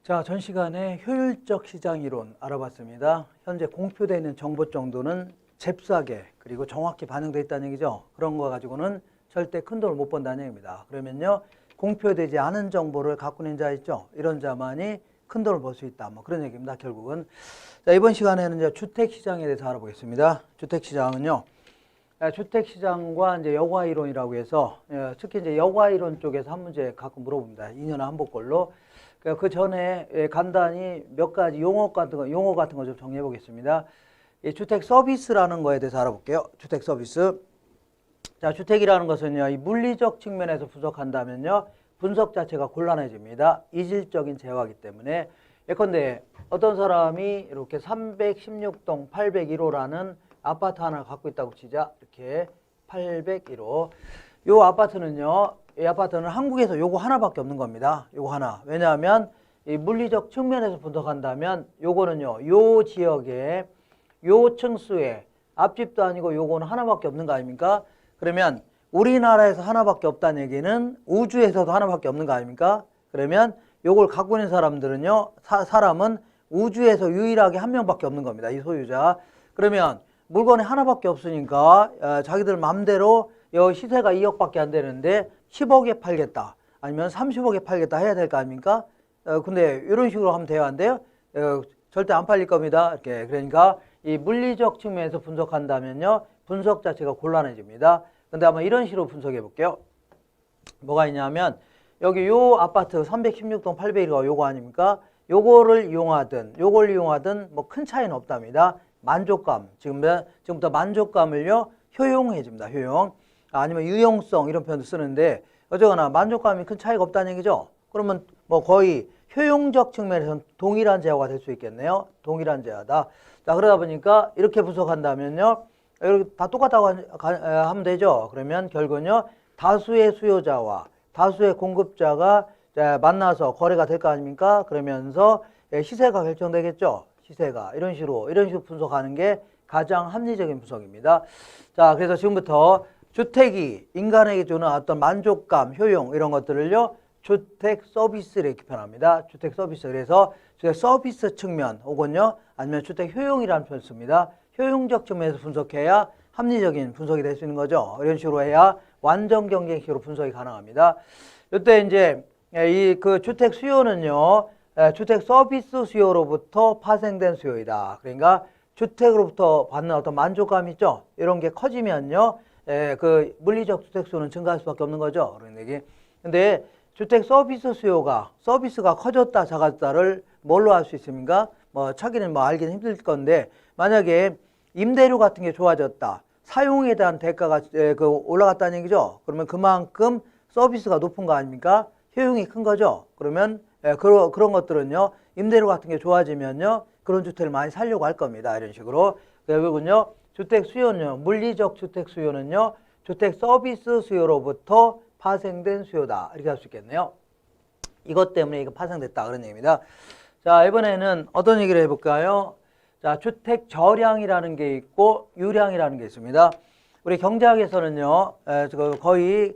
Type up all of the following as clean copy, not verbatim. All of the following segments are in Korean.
자, 전 시간에 효율적 시장 이론 알아봤습니다. 현재 공표되어 있는 정보 정도는 잽싸게 그리고 정확히 반영되어 있다는 얘기죠. 그런 거 가지고는 절대 큰 돈을 못 번다는 얘기입니다. 그러면요, 공표되지 않은 정보를 갖고 있는 자 있죠. 이런 자만이 큰 돈을 벌 수 있다. 뭐 그런 얘기입니다. 결국은. 자, 이번 시간에는 이제 주택시장에 대해서 알아보겠습니다. 주택시장은요, 주택시장과 이제 여과 이론이라고 해서 특히 이제 여과 이론 쪽에서 한 문제 가끔 물어봅니다. 2년에 한 번꼴로. 그 전에 간단히 몇 가지 용어 같은 거 좀 정리해 보겠습니다. 주택 서비스라는 거에 대해서 알아볼게요. 주택 서비스. 자, 주택이라는 것은요, 이 물리적 측면에서 분석한다면요, 분석 자체가 곤란해집니다. 이질적인 재화이기 때문에. 예컨대 어떤 사람이 이렇게 316동 801호라는 아파트 하나 갖고 있다고 치자. 이렇게 801호. 요 아파트는요, 이 아파트는 한국에서 요거 하나밖에 없는 겁니다. 요거 하나. 왜냐하면 이 물리적 측면에서 분석한다면 요거는요, 요 지역에 요 층수에 앞집도 아니고 요거는 하나밖에 없는 거 아닙니까? 그러면 우리나라에서 하나밖에 없다는 얘기는 우주에서도 하나밖에 없는 거 아닙니까? 그러면 요걸 갖고 있는 사람들은요, 사람은 우주에서 유일하게 한 명밖에 없는 겁니다. 이 소유자. 그러면 물건이 하나밖에 없으니까 자기들 맘대로 시세가 2억밖에 안 되는데 10억에 팔겠다, 아니면 30억에 팔겠다 해야 될 거 아닙니까? 근데 이런 식으로 하면 돼요, 안 돼요? 절대 안 팔릴 겁니다. 이렇게. 그러니까 이 물리적 측면에서 분석한다면요, 분석 자체가 곤란해집니다. 근데 한번 이런 식으로 분석해 볼게요. 뭐가 있냐면 여기 요 아파트 316동 801호 요거 아닙니까? 요거를 이용하든 요걸 이용하든 뭐 큰 차이는 없답니다. 만족감, 지금부터 만족감을요, 효용해 줍니다. 효용. 아니면 유용성 이런 표현도 쓰는데 어쨌거나 만족감이 큰 차이가 없다는 얘기죠. 그러면 뭐 거의 효용적 측면에서는 동일한 제어가 될 수 있겠네요. 동일한 제어다. 자, 그러다 보니까 이렇게 분석한다면요, 이렇게 다 똑같다고 하면 되죠. 그러면 결국은요, 다수의 수요자와 다수의 공급자가 만나서 거래가 될 거 아닙니까? 그러면서 시세가 결정되겠죠. 시세가 이런 식으로 분석하는 게 가장 합리적인 분석입니다. 자, 그래서 지금부터 주택이 인간에게 주는 어떤 만족감, 효용 이런 것들을요, 주택 서비스를 이렇게 표현합니다. 주택 서비스. 그래서 주택 서비스 측면 혹은요, 아니면 주택 효용이라는 표현을 씁니다. 효용적 측면에서 분석해야 합리적인 분석이 될 수 있는 거죠. 이런 식으로 해야 완전 경쟁식으로 분석이 가능합니다. 이때 이제 이 그 주택 수요는요, 주택 서비스 수요로부터 파생된 수요이다. 그러니까 주택으로부터 받는 어떤 만족감 있죠. 이런 게 커지면요, 그 물리적 주택 수요는 증가할 수밖에 없는 거죠. 그런 얘기. 근데 주택 서비스 수요가 서비스가 커졌다 작았다를 뭘로 알 수 있습니까? 뭐 차기는 뭐 알기는 힘들 건데, 만약에 임대료 같은 게 좋아졌다, 사용에 대한 대가가 올라갔다는 얘기죠. 그러면 그만큼 서비스가 높은 거 아닙니까? 효용이 큰 거죠. 그러면 그런 것들은요, 임대료 같은 게 좋아지면요, 그런 주택을 많이 살려고 할 겁니다. 이런 식으로. 결국은요, 주택 수요는요, 물리적 주택 수요는요, 주택 서비스 수요로부터 파생된 수요다. 이렇게 할 수 있겠네요. 이것 때문에 이거 파생됐다. 그런 얘기입니다. 자, 이번에는 어떤 얘기를 해볼까요? 자, 주택 저량이라는 게 있고 유량이라는 게 있습니다. 우리 경제학에서는요, 거의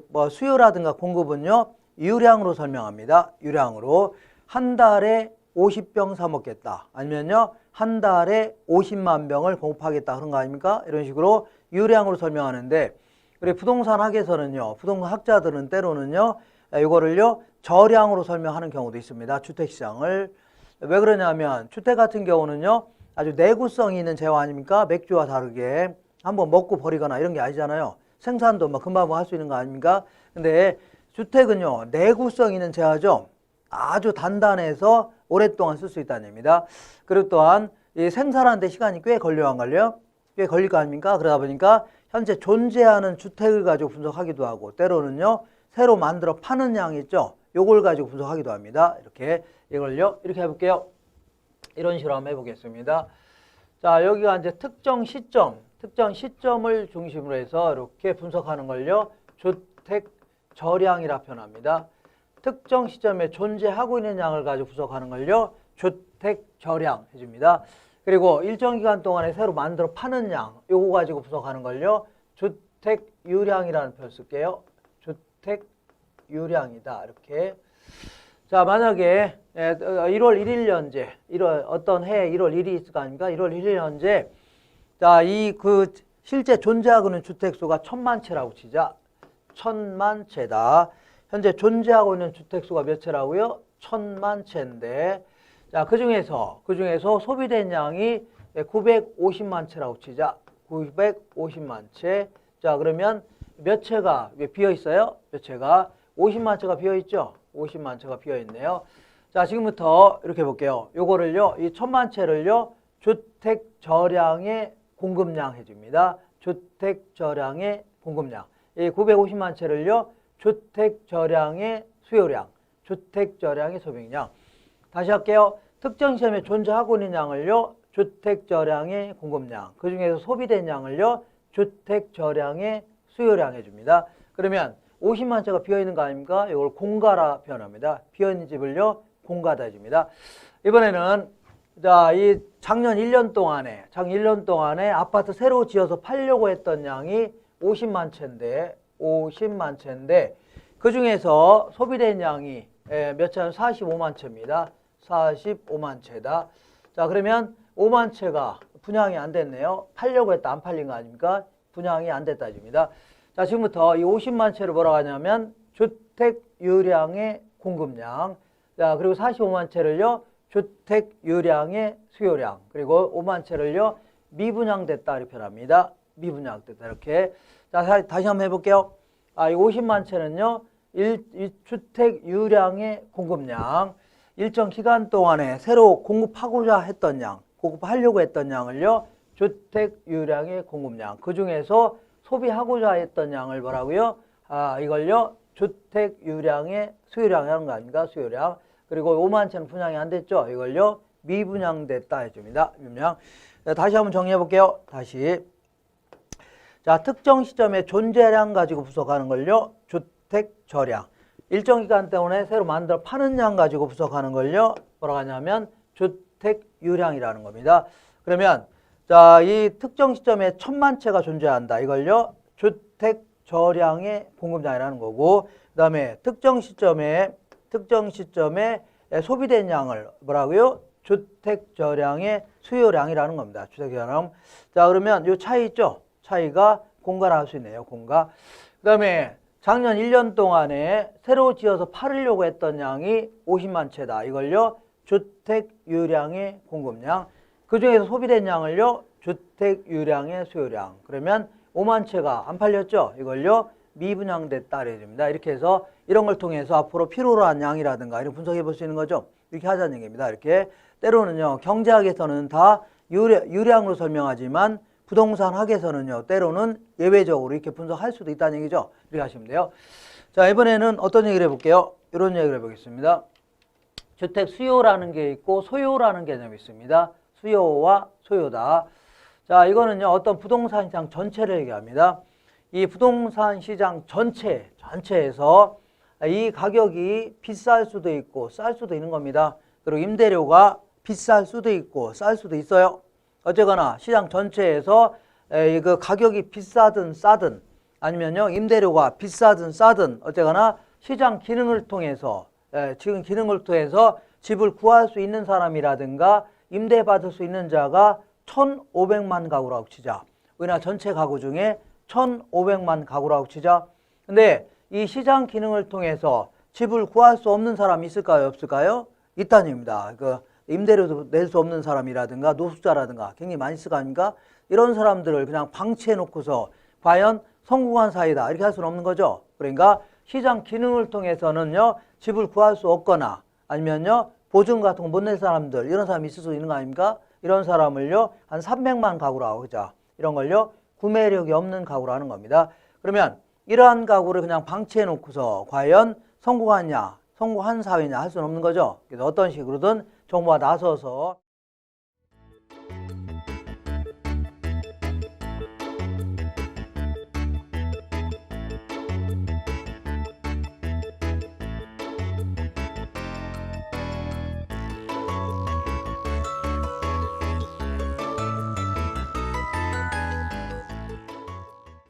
뭐 수요라든가 공급은요, 유량으로 설명합니다. 유량으로. 한 달에 50병 사 먹겠다. 아니면요, 한 달에 50만 병을 공급하겠다. 그런 거 아닙니까? 이런 식으로 유량으로 설명하는데, 우리 부동산 학에서는요, 부동산 학자들은 때로는요, 이거를요, 저량으로 설명하는 경우도 있습니다. 주택시장을. 왜 그러냐면, 주택 같은 경우는요, 아주 내구성이 있는 재화 아닙니까? 맥주와 다르게. 한번 먹고 버리거나 이런 게 아니잖아요. 생산도 뭐 금방 할 수 있는 거 아닙니까? 근데 주택은요, 내구성 있는 재화죠. 아주 단단해서 오랫동안 쓸 수 있다는 얘기입니다. 그리고 또한 이 생산하는 데 시간이 꽤 걸려요, 안 걸려요? 꽤 걸릴 거 아닙니까? 그러다 보니까 현재 존재하는 주택을 가지고 분석하기도 하고, 때로는요, 새로 만들어 파는 양 있죠? 요걸 가지고 분석하기도 합니다. 이렇게, 이걸요, 이렇게 해볼게요. 이런 식으로 한번 해보겠습니다. 자, 여기가 이제 특정 시점을 중심으로 해서 이렇게 분석하는 걸요, 주택 저량이라 표현합니다. 특정 시점에 존재하고 있는 양을 가지고 분석하는 걸요, 주택 저량 해줍니다. 그리고 일정 기간 동안에 새로 만들어 파는 양, 요거 가지고 분석하는 걸요, 주택 유량이라는 표현 쓸게요. 주택 유량이다. 이렇게. 자, 만약에 1월 1일 현재, 어떤 해 1월 1일이 있을 거 아닙니까? 1월 1일 현재, 자, 실제 존재하고 있는 주택수가 1000만 채라고 치자. 1000만 채다. 현재 존재하고 있는 주택수가 몇 채라고요? 1000만 채인데, 자, 그 중에서 소비된 양이 950만 채라고 치자. 950만 채. 자, 그러면 몇 채가 비어 있어요? 몇 채가? 50만 채가 비어 있죠? 50만 채가 비어 있네요. 자, 지금부터 이렇게 볼게요. 요거를요, 이 1000만 채를요, 주택 저량의 공급량 해줍니다. 주택 저량의 공급량. 이 950만 채를요, 주택 저량의 수요량, 주택 저량의 소비량. 다시 할게요. 특정 시점에 존재하고 있는 양을요, 주택 저량의 공급량. 그 중에서 소비된 양을요, 주택 저량의 수요량 해줍니다. 그러면 50만 채가 비어있는 거 아닙니까? 이걸 공가라 표현합니다. 비어있는 집을요, 공가다 해줍니다. 이번에는, 자, 이 작년 1년 동안에 아파트 새로 지어서 팔려고 했던 양이 50만 채인데, 그 중에서 소비된 양이 몇 채는 45만 채입니다. 45만 채다. 자, 그러면 5만 채가 분양이 안 됐네요. 팔려고 했다, 안 팔린 거 아닙니까? 분양이 안 됐다 해줍니다. 자, 지금부터 이 50만 채를 뭐라고 하냐면 주택 유량의 공급량. 자, 그리고 45만 채를요, 주택 유량의 수요량. 그리고 5만 채를요, 미분양됐다 이렇게 표현합니다. 미분양됐다 이렇게. 자, 다시 한번 해볼게요. 이 50만 채는요, 주택 유량의 공급량. 일정 기간 동안에 새로 공급하고자 했던 양, 공급하려고 했던 양을요, 주택 유량의 공급량. 그 중에서 소비하고자 했던 양을 뭐라고요? 이걸요, 주택 유량의 수요량이라는 거 아닙니까? 수요량. 그리고 5만 채는 분양이 안 됐죠? 이걸요, 미분양됐다 해줍니다. 미분양. 자, 다시 한번 정리해 볼게요. 다시. 자, 특정 시점에 존재량 가지고 분석하는 걸요, 주택 저량. 일정 기간 때문에 새로 만들어 파는 양 가지고 분석하는 걸요, 뭐라고 하냐면 주택 유량이라는 겁니다. 그러면, 자, 이 특정 시점에 1000만 채가 존재한다. 이걸요, 주택 저량의 공급량이라는 거고, 그 다음에 특정 시점에 소비된 양을 뭐라고요? 주택 저량의 수요량이라는 겁니다. 주택 저량. 자, 그러면 이 차이 있죠? 차이가 공가라 할 수 있네요. 공가. 그 다음에 작년 1년 동안에 새로 지어서 팔으려고 했던 양이 50만 채다. 이걸요, 주택 유량의 공급량. 그 중에서 소비된 양을요, 주택 유량의 수요량. 그러면 5만 채가 안 팔렸죠? 이걸요, 미분양됐다 해줍니다. 이렇게 해서 이런 걸 통해서 앞으로 필요로 한 양이라든가 이런 분석해 볼 수 있는 거죠. 이렇게 하자는 얘기입니다. 이렇게. 때로는요, 경제학에서는 다 유량으로 설명하지만 부동산 학에서는요, 때로는 예외적으로 이렇게 분석할 수도 있다는 얘기죠. 이렇게 하시면 돼요. 자, 이번에는 어떤 얘기를 해볼게요? 이런 얘기를 해보겠습니다. 주택 수요라는 게 있고 소요라는 개념이 있습니다. 수요와 소요다. 자, 이거는요, 어떤 부동산 시장 전체를 얘기합니다. 이 부동산 시장 전체에서 이 가격이 비쌀 수도 있고 쌀 수도 있는 겁니다. 그리고 임대료가 비쌀 수도 있고 쌀 수도 있어요. 어쨌거나 시장 전체에서 그 가격이 비싸든 싸든 아니면요, 임대료가 비싸든 싸든 어쨌거나 시장 기능을 통해서 지금 기능을 통해서 집을 구할 수 있는 사람이라든가 임대받을 수 있는 자가 1,500만 가구라고 치자. 우리나라 전체 가구 중에 1,500만 가구라고 치자. 근데 이 시장 기능을 통해서 집을 구할 수 없는 사람이 있을까요? 없을까요? 있다는 얘기입니다. 그 임대료도 낼 수 없는 사람이라든가 노숙자라든가 굉장히 많이 있을 거 아닙니까? 이런 사람들을 그냥 방치해 놓고서 과연 성공한 사회다 이렇게 할 수는 없는 거죠. 그러니까 시장 기능을 통해서는요, 집을 구할 수 없거나 아니면요, 보증 같은 거 못 낼 사람들, 이런 사람이 있을 수 있는 거 아닙니까? 이런 사람을요, 한 300만 가구라고 하자. 이런 걸요, 구매력이 없는 가구라는 겁니다. 그러면 이러한 가구를 그냥 방치해 놓고서 과연 성공한 사회냐 할 수는 없는 거죠. 그래서 어떤 식으로든 정부가 나서서